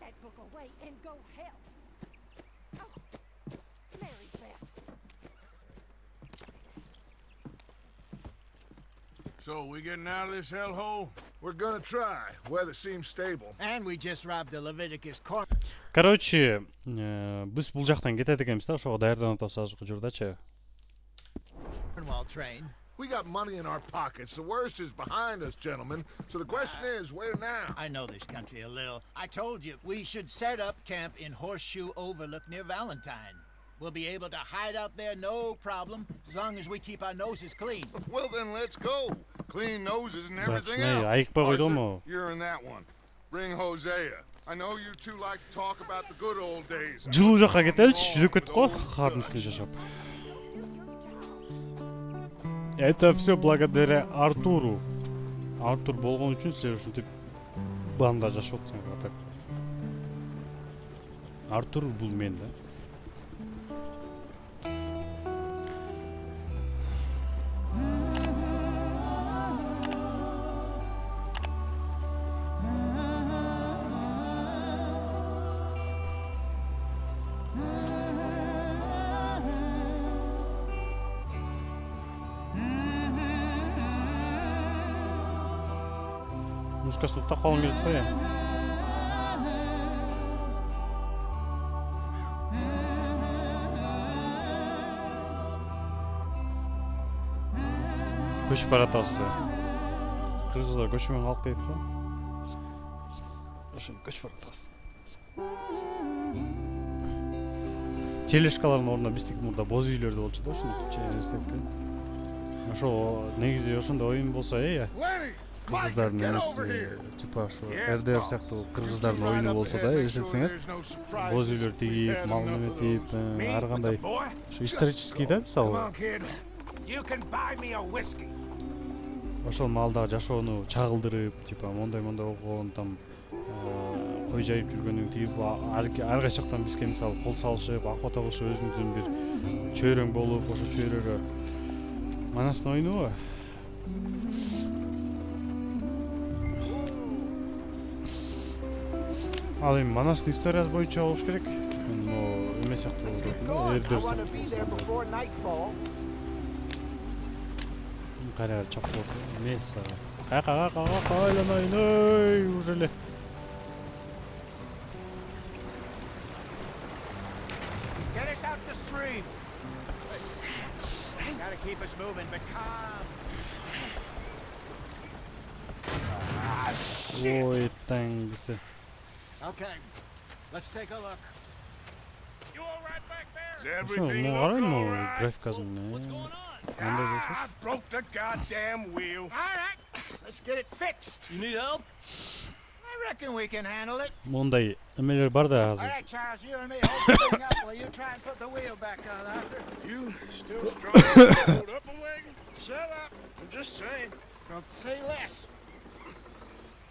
that book away and go help. Oh, Mary Beth. So, we getting out of this hellhole? We're gonna try. Weather seems stable. And we just robbed the Leviticus corner. Короче, biz бул жактан кетет экенбиз да, ошого даярданып атабыз азыркы учурдачы. Cornwall train. We got money in our pockets. The worst is behind us, gentlemen. So the question is, where now? I know this country a little. I told you we should set up camp in Horseshoe Overlook near Valentine. We'll be able to hide out there no problem, as long as we keep our noses clean. Well, then let's go. Clean noses and everything Right, else. ayıkpa koydun Arthur, mu? you're in that one. Bring Hosea. I know you two like to talk about the good old days. Жылуу жакка кетеличи, жүзүп кеттик го, кардын үстүнө жашап. Это все благодаря Артуру. Артур болгон үчүн сен ушинтип банда жашап атсың атак. Артур бул мен да. Музыкасы тоқтап қалғым келеді қой. Көшіп баратасы. Қырғыздар көшімен қалып дейді қой. Көшіп баратасы. Телешкалардың орнына бистик мурда боз үйлерді болчу да, ошентип. Ошо негизи ошондой оюн болсо Кыргыздардын эмеси, типа ошо РДР сыяктуу кыргыздардын оюну болсо да, эсертсеңер, боз үйлөр тигип, мал неметип, ар кандай ошо исторический да, мисалы. Ошол малдагы жашоону чагылдырып, типа мондай болгон, там кой жайып жүргөнүн тигип, ар качактан бизге мисалы кол салышып, акбата кылышып, өзүңүздүн бир чөйрөң болуп, ошо чөйрөгө манастын оюнубу? Ал эми манастын историясы боюнча болуш керек. Эме сыяктуу карар чакырып эмес. Айланайын, уже эле. Get us out the stream. Gotta keep us moving, but calm. Ой, таңгысы. Okay, let's take a look. You all right back there? Is Ошо everything муну карайм, all right? графикасын. What's going on? I broke the goddamn wheel. All right, let's get it fixed. You need help? I reckon we can handle it. Мондай эмелер бар да All азыр. right, Charles, you and me hold the thing up while you try and put the wheel back on, Arthur. You still strong to hold up a wagon? Shut up. I'm just saying. Don't say less.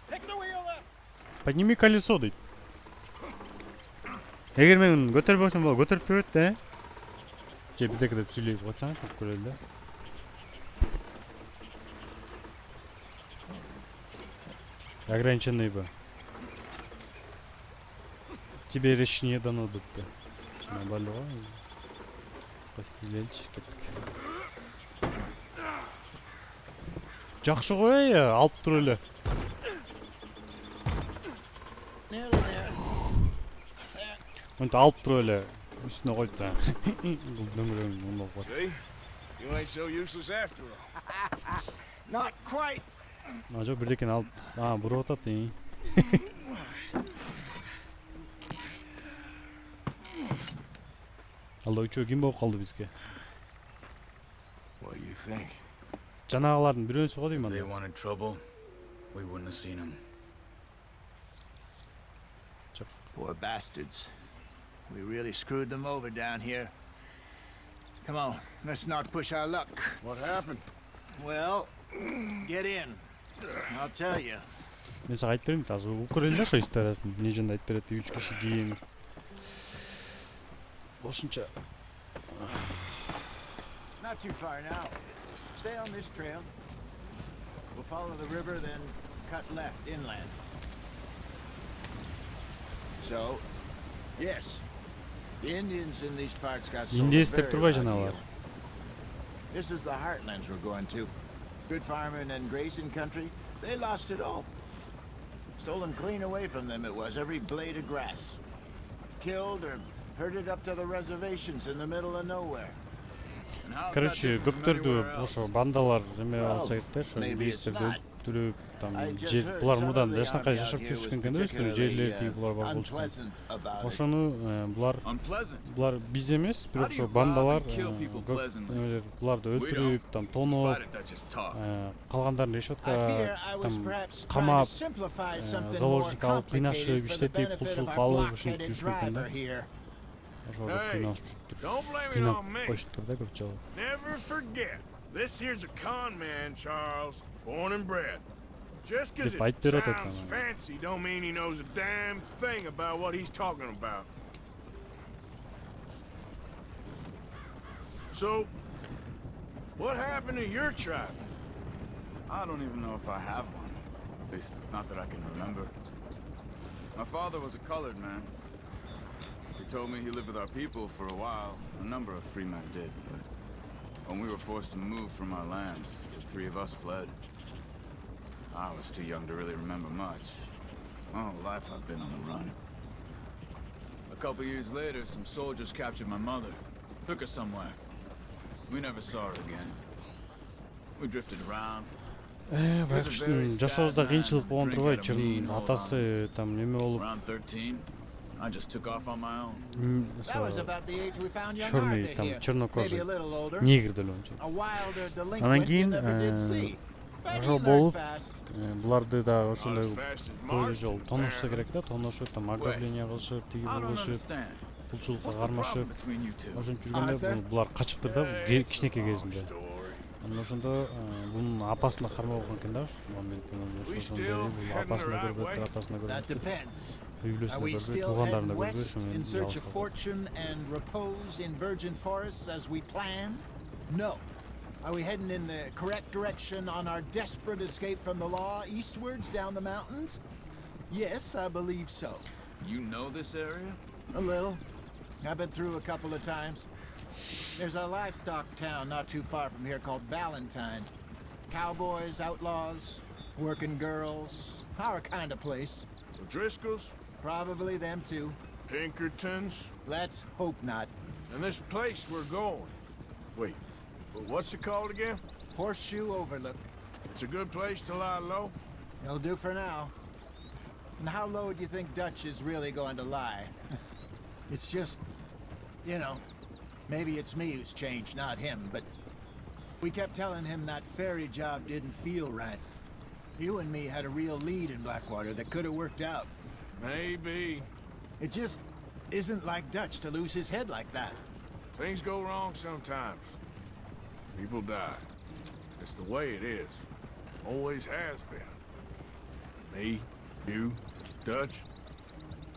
Pick the wheel up. Подними колесо дейт. Эгер мен көтөрбөсөм болот, көтөрүп берет да. Же бирдеке деп сүйлөйүп атсаң, көп көрөлү да. Ограниченный бы. Тебе речь не дано тут. Набалова. Постелечь. Жакшы ғой, алып тур эле. Мынтип алып тур эле. Үстүнө койду да. Бул дөңгөлөң мындай кылат. See? You ain't so useless after all. Not quite. Жок, бирдекени алып, буруп атат. Алда үчөө ким болуп калды бизге? What do you think? Жанагылардын бирөөсү го дейм If they анда. wanted trouble, we wouldn't have seen them. Poor bastards. We really screwed them over down here. Come on, let's not push our luck. What happened? Well, get in. I'll tell you. Мен сага айтып берейин, азыр укурайын да ошо историясын. Эмне жөнүндө айтып берет, 3 киши кийин. Ошончо. Not too far now. Stay on this trail. We'll follow the river, then cut left inland. So, yes, the Indians in these parts got İndiye sold a istep very durma high canavar. deal. This is the heartlands we're going to. Good farming and grazing country. They lost it all. Stolen clean away from them it was, every blade of grass. Killed or herded up to the reservations in the middle of nowhere. Короче, көптөрдү ошо бандалар эме Well, алса кетти, ошо maybe it's бейстерди not. өлтүрүп, там I just жер heard булар some мурдан of the эч накай army out жашап here was жүрүшкөн экен да, өстүрүп particularly, жерлери тиги булар бар болчу. unpleasant about it. Ошону булар Unpleasant. биз эмес, бирок How do ошо you rob бандалар and kill people pleasantly? эмелер буларды We өлтүрүп, don't. там тоноо, Despite it, that's just talk. калгандарын I решеткага, fear I was там perhaps trying to камап, simplify something more заложник алып кыйнашып complicated for the иштетип, benefit of пулчулук our алып ушинтип blockheaded жүрүшмөк экен да. driver here. Ошого Hey, кыйналып Don't blame it кыйнап on me. коюштур да көп жолу. Never forget, this here's a con man, Charles, born and bred. Just because Деп айтып it берет sounds экен. fancy don't mean he knows a damn thing about what he's talking about. So, what happened to your tribe? I don't even know if I have one. At least, not that I can remember. My father was a colored man. He told me he lived with our people for a while. A number of free men did, but when we were forced to move from our lands, the three of us fled. I was too young to really remember much. My whole life I've been on the run. A couple years later, some soldiers captured my mother. Took her somewhere. We never saw her again. We drifted around. Байкуштун жашообузда кыйынчылык болгон турбайбы? Чырдын атасы там неме болуп, Around 13, I just took off on my own. That was about the age we found young Чёрный, Arthur там, here. чернокожий. Maybe a little older. негр деле болчу. A wilder Анан delinquent you кийин never did see. But he ошо learned болуп, fast. буларды да Not ошондой as fast as көйлө Marston, жол тоношсо apparently. керек да, тоношуп, там ограбление кылышып, тиги I don't кылышып, understand. пулчулукка What's the problem кармашып, between you two? ошентип жүргөндө Arthur? булар качыптыр да, Hey, кичинекей it's a long кезинде. story. Анан ошондо бунун апасына кармап алган экен да, We ошондон still бери бул heading the апасына right көрбөптүр, way? атасына That көрбөптүр, depends. Are үйлөсүнө we көрбөйт, still туугандарына heading көрбөйт, west ошону in эми search of алып калдым. fortune and repose in virgin forests as we planned? No. Are we heading in the correct direction on our desperate escape from the law eastwards down the mountains? Yes, I believe so. You know this area? A little. I've been through a couple of times. There's a livestock town not too far from here called Valentine. Cowboys, outlaws, working girls, our kind of place. The Driscolls, Probably them too. Pinkertons, Let's hope not. and this place we're going. Wait, but what's it called again? Horseshoe Overlook. It's a good place to lie low. It'll do for now. And how low do you think Dutch is really going to lie? It's just, you know, maybe it's me who's changed, not him, but we kept telling him that ferry job didn't feel right. You and me had a real lead in Blackwater that could have worked out. Maybe. It just isn't like Dutch to lose his head like that. Things go wrong sometimes. People die. It's the way it is. Always has been. Me, you, Dutch.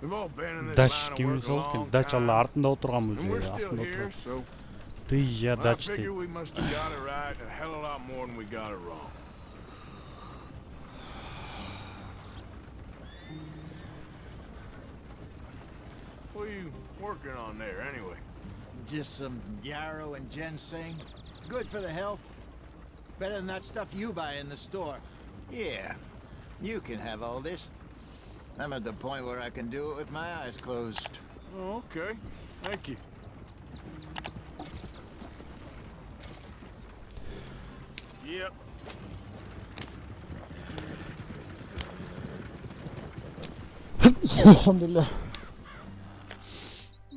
We've all been in this Дач line of кимин work a сол long экен, Дач алла time. артында отурган And we're болчу, still астында here, отуруп. so Ты я I Дач figure дейт. we must have got it right a hell of a lot more than we got it wrong. What are you working on there, anyway? Just some yarrow and ginseng. Good for the health. Better than that stuff you buy in the store. Yeah, you can have all this. I'm at the point where I can do it with my eyes closed. Oh, okay. Thank you. Yep. Alhamdulillah.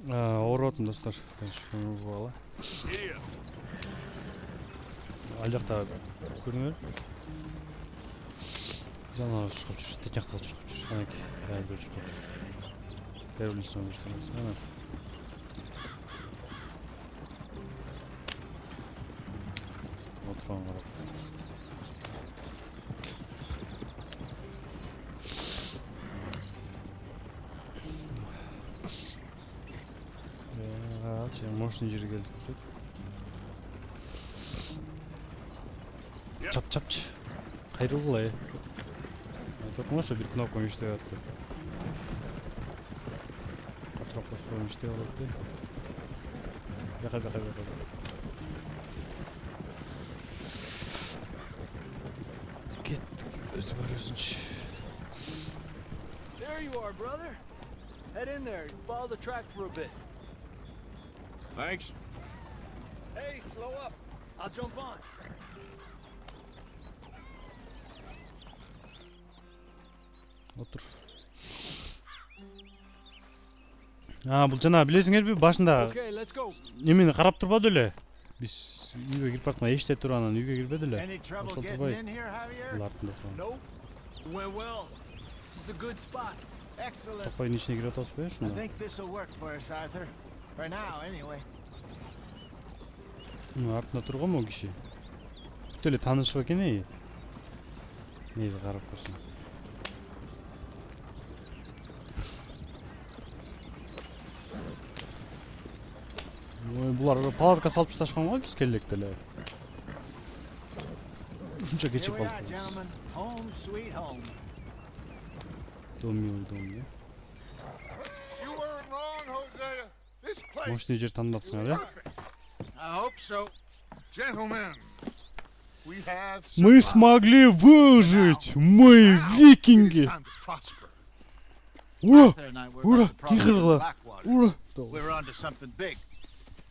Ооруп атам достор. Бугала. Yeah. Ал жакта көрүңөр. Жана чыгып жүр, текякта чыгып жүр. Анакей, бир чыгып жүр. Терминстон жүр. Отурган карап. Мощный жерге келдик. Чап-чапчы. Кайрылгыла. Токмош бир кнопканы иштеп атты. Отырып қойып іште қалады. Бақа. Кеттік, өзі бар өзінше. There you are, brother. Head in there and follow the track for a bit. Thanks. Hey, slow up. I'll jump on. Отыр. Бұл жана білесіңер бе, башында Okay, let's go. немені қарап тұрбады эле. Биз үйгө кирип бардык, эчте туруп анан үйгө кирбеди эле. Any trouble Ошол getting турбай. in here, Javier? Бұл артында турган. Nope. Went well. This is a good spot. Excellent. Топойдун ичине кирип атасызбы, I ушунда? think this will work for us, Arthur. For now, anyway. Артында турган могу киши. Бүт эле таанышып экен эй. Нейди карап көрсөң. Ой, булар палатка салып ташташкан го биз келлекте эле. Ушунча Here кечип we are, калдык. gentlemen. Home, sweet home. Дом милый дом, You weren't wrong, Hosea. This place Мощный жер таныбапсыңар, э? perfect. I hope so. Gentlemen, we have Мы survived. смогли выжить, мы Now, викинги! it is time to prosper. Ура! Arthur and I were Ура! about to prosper in Играла! Blackwater. Ура! We were onto something big.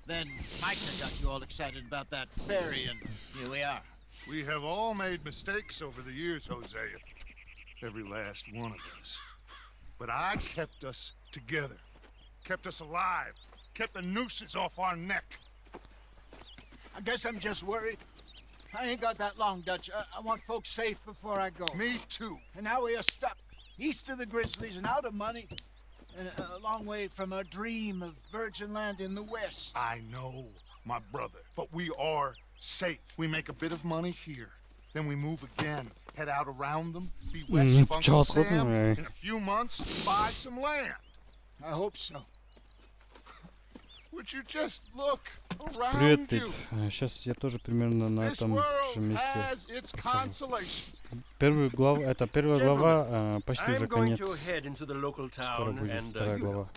Then Micah got you all excited about that ferry, and here we are. We have all made mistakes over the years, Hosea. Every last one of us. But I kept us together. Kept us alive. Kept the nooses off our neck. I guess I'm just worried. I ain't got that long, Dutch. I want folks safe before I go. Me too. And now we are stuck east of the Grizzlies and out of money, and a long way from our dream of virgin land in the west. I know, my brother. But we are safe. We make a bit of money here. Then we move again. Head out around them. Be west of Uncle чего Sam. отходим, In a few months, buy some land. I hope so. Would you just look around Привет, Тейт. you? Сейчас я тоже примерно на This этом world же месте. has its consolations. Первая глава, почти уже I'm going конец. to head into the local Скоро town будет and вторая глава.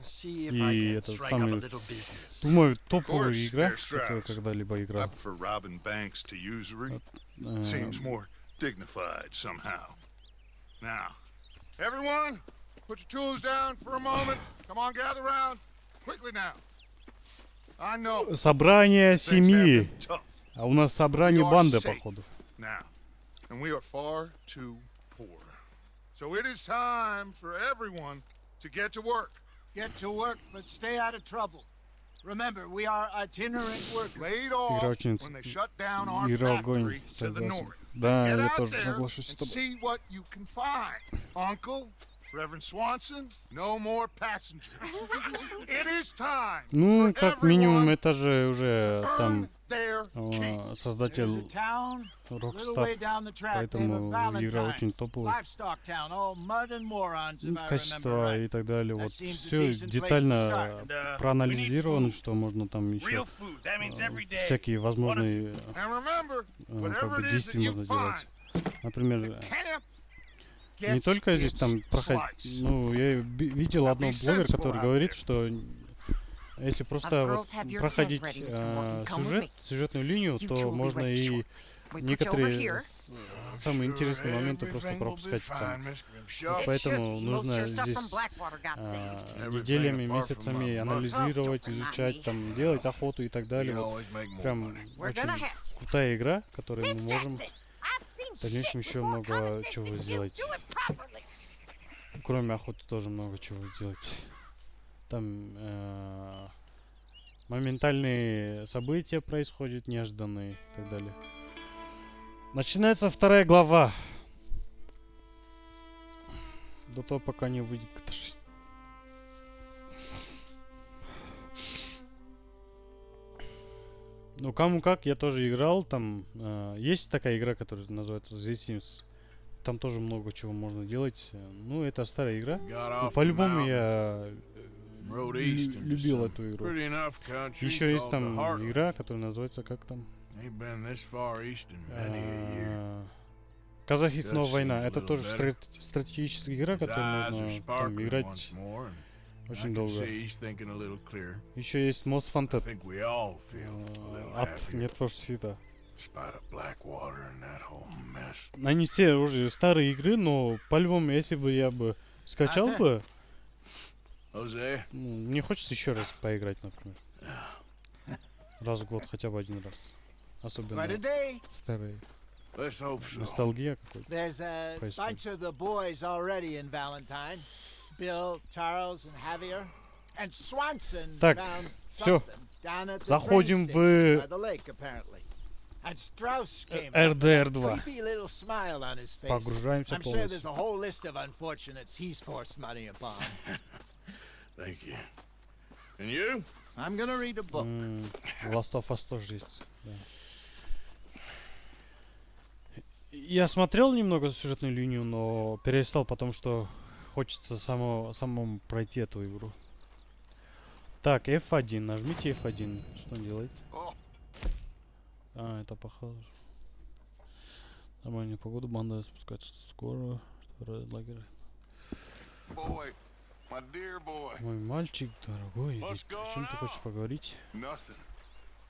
see if И I can это strike up a самый, little business. думаю, course, топовая игра, there's которую Strauss. когда-либо I играл. prefer robbing banks to usury. Э, Seems more dignified somehow. Now, everyone, put your tools down for a moment. Come on, gather round. Quickly now. I know Собрание things have семьи. been tough А у нас собрание We are банды, safe. походу. now, and we are far too poor. So it is time for everyone to get to work. Get to work, but stay out of trouble. Remember, we are itinerant workers. Laid off Игра очень when they shut down our игра огонь, factory to the согласен. north. Да, Get я out тоже there соглашусь с and тобой. see what you can find. Uncle, Reverend Swanson, no more passengers. It is time Ну, for как минимум, everyone это же уже to там earn their keep. There's создатель a town a little way Rockstar, down the track named поэтому игра Valentine. очень топовая. Livestock town, all mud and morons, if I remember Качество и right. так далее. That Вот seems a все decent place to детально start. проанализировано, что можно там еще Real food. That means every day. всякие возможные And remember, как whatever бы it is that действия you можно find, делать. Например, camp не gets только здесь its там проходить. slice. Ну, я видел одного Be блогера, sensible который out говорит, there. что если просто Of вот girls have your проходить tent ready, Mr. Morgan. Come with me. сюжетную линию, You то two will be можно ready и shortly. We put you over некоторые here. самые Sure, интересные моменты просто everything will be пропускать fine, там. Miss Grimshaw. It Поэтому should be. Most нужно of your stuff здесь from Blackwater got saved. неделями, Everything apart from месяцами my money. анализировать, Oh, don't изучать, remind me. там, делать охоту и так You далее. can Вот always make more прям money. We're очень gonna have to. крутая игра, которую мы Miss можем Jackson, I've seen в дальнейшем shit еще with more много common sense чего than you. сделать. Do it properly. Кроме охоты тоже много чего сделать. Там моментальные события происходят, неожиданные и так далее. Начинается вторая глава. До того, пока не выйдет GTA 6. Ну, кому как, я тоже играл. Там есть такая игра, которая называется The Sims. Там тоже много чего можно делать. Ну, это старая игра. Got Ну, off the по-любому mountain, я rode east into любил some эту игру. pretty enough country Еще есть called там the Heartlands. игра, которая называется как там? Ain't been this far east in many a year. Казахи снова That война. seems a Это little тоже better. стратегическая игра, His которую eyes are можно там sparkling играть once more, and Очень can долго. see he's thinking a little clearer. Еще есть Most I Wanted. think we all feel a little Ап, happier. нет for Speed. Despite of Blackwater and that whole mess. Они все уже старые игры, но по-любому, если бы я бы скачал бы, Jose, мне хочется еще раз поиграть, например. Раз в год, хотя бы один раз. Особенно But today, старые. let's hope so. Ностальгия какой-то. there's a Praise bunch of the boys already in Valentine. Bill, Charles, and Javier. And Swanson Так, found всё. something down at the Заходим train station by в the lake, apparently. And Strauss came up with RDR a 2. creepy little smile on his face. Погружаемся I'm sure there's полностью. a whole list of unfortunates he's forced money upon. Thank you. And you? I'm gonna read a book. Last of Us тоже есть. Да. Я смотрел немного сюжетную линию, но перестал, потому что хочется самому пройти эту игру. Так, F1, нажмите F1. Что он делает? А, это похоже. Нормальная погода, банда спускается скоро. Лагерь. Boy, my dear boy. Мой мальчик, дорогой, What's о чем ты going хочешь поговорить? Nothing.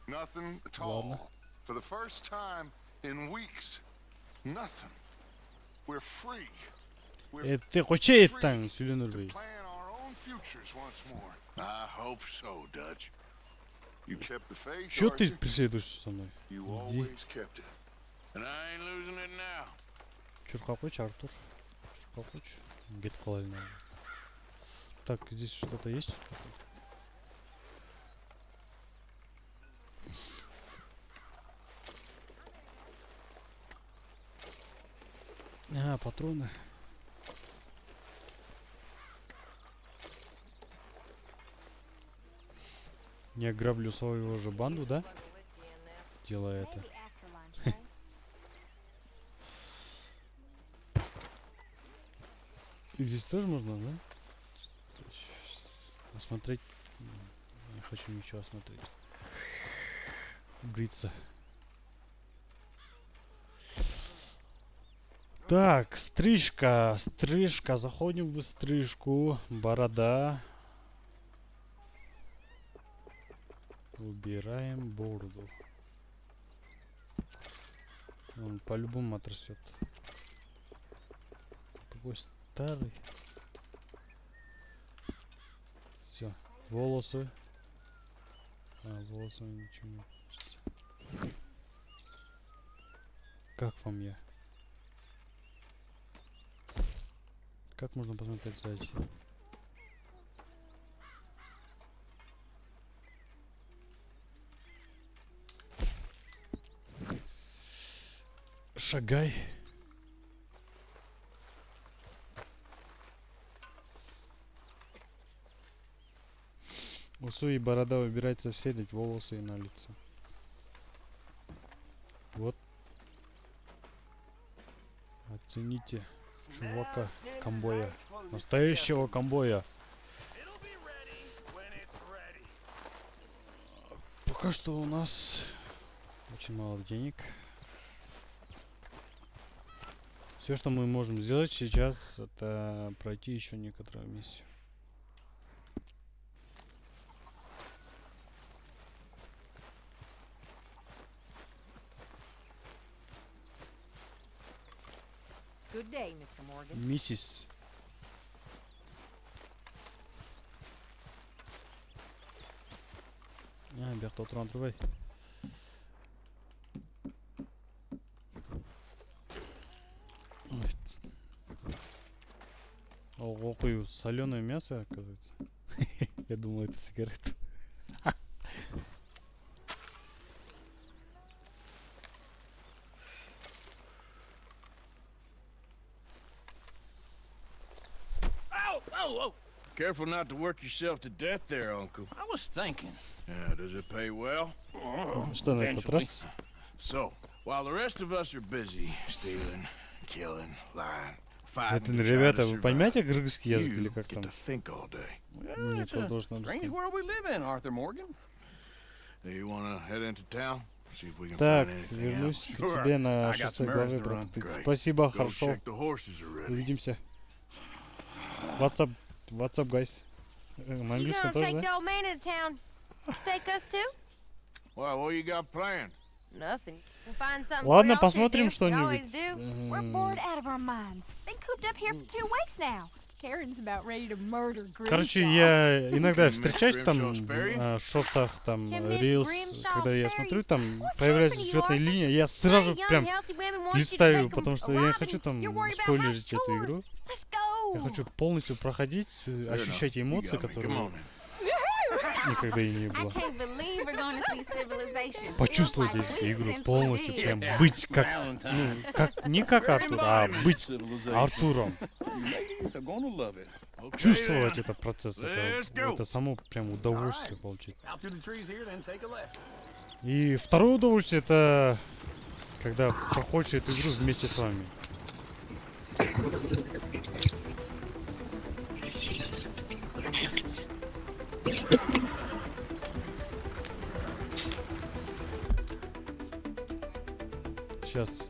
Nothing at Ладно. all. For the first time in weeks. Nothing. We're free. We're Ты хочешь free там, to Сюленурбей? plan our own futures once more. I hope so, Dutch. You kept the faith, Чё ты Archie? преследуешь со мной? You Иди. always kept it. And I ain't losing it now. Чуркапыч, Артур. Чуркапыч. Get правильно. Так, здесь что-то есть? А, патроны. Я граблю свою же банду, да? Делая это. Maybe after lunch, eh? И здесь тоже можно, да? Осмотреть. Не хочу ничего осмотреть. Бриться. Так, стрижка. Стрижка. Заходим в стрижку. Борода. Убираем бороду. Он по-любому отрастет. Такой старый. Все. Волосы. А, волосы ничего не хочется. Как вам я? Как можно посмотреть сзади? Шагай. Усы и борода выбирается все, ведь волосы и на лицо. Вот. Оцените чувака, комбоя. Настоящего комбоя. Пока что у нас очень мало денег. Все, что мы можем сделать сейчас, это пройти еще некоторую миссию. Good day, Mr. Morgan. Миссис. А, бияқта отырған тұрбай. Окую, соленое мясо, оказывается. Я думал, это сигарета. Careful not to work yourself to death there, Uncle. I was thinking. Yeah, does it pay well? Что на этот раз? So, while the rest of us are busy stealing, killing, lying, Это, fighting to try ребята, to вы survive, понимаете кыргызский язык или you как get там? to think all day. Well, Нет, it's a должен strange объяснить. world we live in, Arthur Morgan. Do you want to head into town? See if we can Так, find anything вернусь else. к тебе на I got 6 some главе, errands to run. брат. Great. Спасибо, Go хорошо. check the horses are ready. Увидимся. What's up, guys? На You английском gonna тоже, take да? the old man into town? Take us too? Well, what you got planned? Nothing. We'll find something Ладно, for y'all to посмотрим do. We always что-нибудь. do. We're bored out of our minds. Been cooped up here for 2 weeks now. Karen's about ready to murder Короче, Grimshaw. я иногда Can встречаюсь Miss там Grimshaw spare you? в шортах, там, Can Miss рилс, Grimshaw когда я spare смотрю, you? там What's появляется happening, сюжетная Arthur? линия, я Three сразу young, прям healthy women want you to листаю, take 'em потому что я не robbing. хочу там You're worried about спойлерить house эту игру. Let's go. Я хочу полностью проходить, ощущать эмоции, You got me. Come которые on. никогда и не I было. can't believe we're going to see civilization. Почувствовать Feels like эту weeks игру since we полностью, did. прям быть как, ну, как, не как Артур, а быть Артуром. You ladies are gonna love it. Okay, Чувствовать then. этот процесс, Let's go. это само прям удовольствие получить. Out through the trees here, then take a left. И второе удовольствие это когда проходишь эту игру вместе с вами. Сейчас